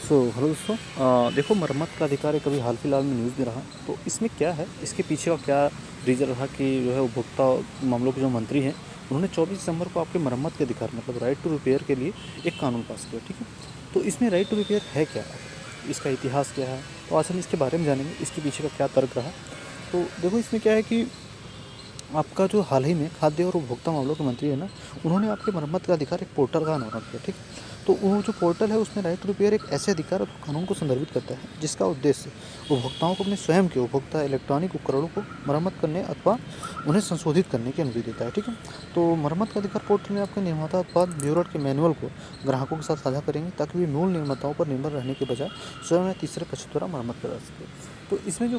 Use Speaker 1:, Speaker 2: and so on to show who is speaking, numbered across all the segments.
Speaker 1: Hello दोस्तों। देखो, मरम्मत का अधिकार एक अभी हाल फिलहाल में न्यूज़ में रहा। तो इसमें क्या है, इसके पीछे का क्या रीज़न रहा कि जो है उपभोक्ता मामलों के जो मंत्री हैं, उन्होंने 24 दिसंबर को आपके मरम्मत के अधिकार मतलब राइट टू रिपेयर के लिए एक कानून पास किया। ठीक है, तो इसमें राइट टू रिपेयर है क्या, इसका इतिहास क्या है, तो आज हम इसके बारे में जानेंगे, इसके पीछे का क्या तर्क रहा। तो देखो, इसमें क्या है कि आपका जो हाल ही में खाद्य और उपभोक्ता मामलों के मंत्री है ना, उन्होंने आपके मरम्मत का अधिकार एक पोर्टल का अनावरण किया। ठीक, तो वो जो पोर्टल है उसमें राइट टू रिपेयर एक ऐसे अधिकार और कानून को संदर्भित करता है जिसका उद्देश्य उपभोक्ताओं को अपने स्वयं के उपभोक्ता इलेक्ट्रॉनिक उपकरणों को मरम्मत करने अथवा उन्हें संशोधित करने की अनुमति देता है। ठीक है, तो मरम्मत का अधिकार पोर्टल में आपके निर्माता उत्पाद ब्यूरो के मैनुअल को ग्राहकों के साथ साझा करेंगे ताकि वे मूल निर्माताओं पर निर्भर रहने के बजाय स्वयं या तीसरे पक्ष द्वारा मरम्मत करा सके। तो इसमें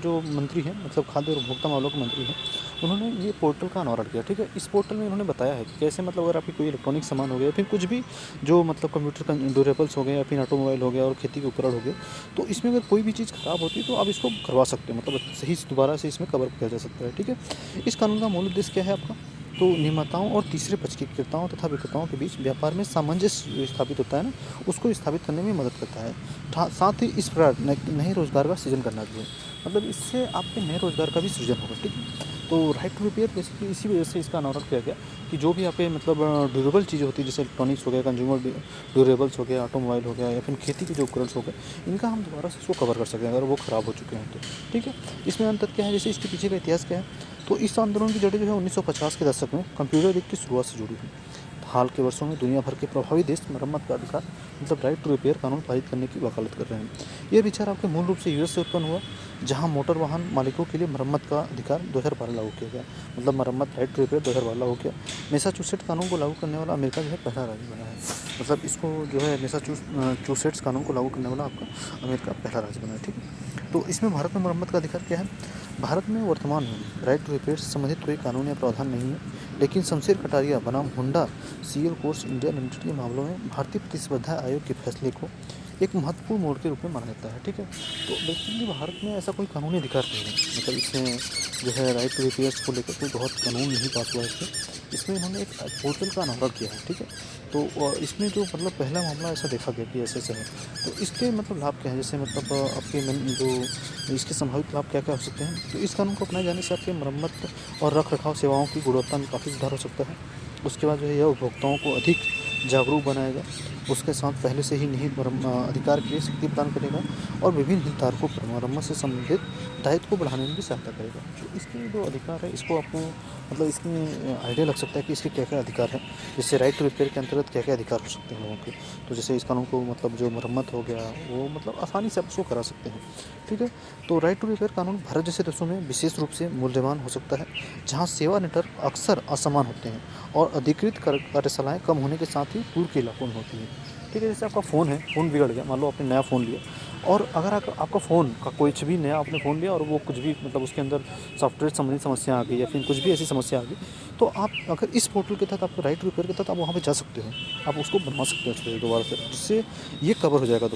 Speaker 1: जो मंत्री हैं, मतलब खाद्य और उपभोक्ता मामलों के मंत्री हैं, उन्होंने ये पोर्टल का अनावरण किया। ठीक है, इस पोर्टल में उन्होंने बताया है कि कैसे मतलब अगर आपकी कोई इलेक्ट्रॉनिक सामान हो गया या फिर कुछ भी जो मतलब कंप्यूटर का ड्यूरेबल्स हो गए या फिर ऑटोमोबाइल हो गया और खेती के उपकरण हो गए, तो इसमें अगर कोई भी चीज़ खराब होती है तो आप इसको करवा सकते हैं, मतलब सही से दोबारा से इसमें कवर किया जा सकता है। ठीक है, इस कानून का मूल उद्देश्य क्या है आपका, तो निर्माताओं और तीसरे पक्ष के क्रेताओं तथा विक्रेताओं के बीच व्यापार में सामंजस्य स्थापित होता है ना, उसको स्थापित करने में मदद करता है। साथ ही इस प्रकार नए रोजगार का सृजन करना भी है, मतलब इससे आपके नए रोजगार का भी सृजन होगा। ठीक है, तो राइट टू रिपेयर बेसिकली इसी वजह से इसका अनावरण किया गया कि जो भी आपके मतलब ड्यूरेबल चीज़ें होती है, जैसे इलेक्ट्रॉनिक्स हो गया, कंज्यूमर ड्यूरेबल्स हो गया, ऑटोमोबाइल हो गया या फिर खेती के जो उपकरण हो गए, इनका हम दोबारा से इसको कवर कर सकें अगर वो ख़राब हो चुके हैं तो। ठीक है, इसमें अंतर क्या है, जैसे इसके पीछे का इतिहास क्या है, तो इस आंदोलन की जड़ें जो है 1950 के दशक में कंप्यूटर युग की शुरुआत से जुड़ी हुई। हाल के वर्षों में दुनिया भर के प्रभावी देश मरम्मत का अधिकार मतलब राइट टू रिपेयर कानून पारित करने की वकालत कर रहे हैं। ये विचार आपके मूल रूप से यूएस से उत्पन्न हुआ, जहां मोटर वाहन मालिकों के लिए मरम्मत का अधिकार 2012 लागू किया गया, मतलब मरम्मत राइट टू रिपेयर 2012 लागू किया। मैसाचुसेट्स कानून को लागू करने वाला अमेरिका जो है पहला राज्य बना है, मतलब इसको जो है मैसाचुसेट्स कानून को लागू करने वाला आपका अमेरिका पहला राज्य बना है। ठीक है, तो इसमें भारत में मरम्मत का अधिकार क्या है, भारत में वर्तमान में राइट टू रिपेयर से संबंधित कोई कानून या प्रावधान नहीं है, लेकिन शमशेर कटारिया बनाम Honda Siel Cars India Limited के मामलों में भारतीय प्रतिस्पर्धा आयोग के फैसले को एक महत्वपूर्ण मोड़ के रूप में माना जाता है। ठीक है, तो बेसिकली भारत में ऐसा कोई कानूनी अधिकार नहीं है, मतलब इसमें जो है राइट टू रिपेयर्स को लेकर कोई बहुत कानून नहीं पास हुआ है। इसमें इन्होंने एक पोर्टल का अनावरण किया है। ठीक है, तो इसमें जो मतलब पहला मामला ऐसा देखा गया कि ऐसे है, तो इसके मतलब लाभ क्या है, जैसे मतलब आपके जो इसके संभावित लाभ क्या क्या हो सकते हैं। तो इस कानून को अपनाए जाने से आपके मरम्मत और रख रखाव सेवाओं की गुणवत्ता में काफ़ी सुधार हो सकता है। उसके बाद जो है यह उपभोक्ताओं को अधिक जागरूक बनाएगा, उसके साथ पहले से ही निहित अधिकार के लिए शक्ति प्रदान करेगा और विभिन्न हितधारकों पर मरम्मत से संबंधित दायित्व को बढ़ाने में भी सहायता करेगा। तो इसके जो अधिकार है, इसको आपको मतलब इसमें आइडिया लग सकता है कि इसके क्या क्या अधिकार हैं, जैसे राइट टू रिपेयर के अंतर्गत क्या क्या अधिकार हो सकते हैं लोगों के। तो जैसे इस कानून को मतलब जो मरम्मत हो गया वो मतलब आसानी से आप उसको करा सकते हैं। ठीक है, तो राइट टू रिपेयर कानून भारत जैसे देशों में विशेष रूप से मूल्यवान हो सकता है, जहाँ सेवा नेटवर्क अक्सर असमान होते हैं और अधिकृत कार्यशालाएँ कम होने के साथ ही दूर के इलाकों में होती हैं। ठीक है, जैसे आपका फ़ोन बिगड़ गया, मान लो आपने नया फ़ोन लिया और अगर आपका फ़ोन का कुछ भी नया आपने फ़ोन लिया और वो कुछ भी मतलब उसके अंदर सॉफ्टवेयर संबंधी समस्या आ गई या फिर कुछ भी ऐसी समस्या आ गई, तो आप अगर इस पोर्टल के तहत आपको राइट रिपेयर के तहत आप वहाँ पे जा सकते हो, आप उसको बनवा सकते हो दोबारा से, जिससे ये कवर हो जाएगा।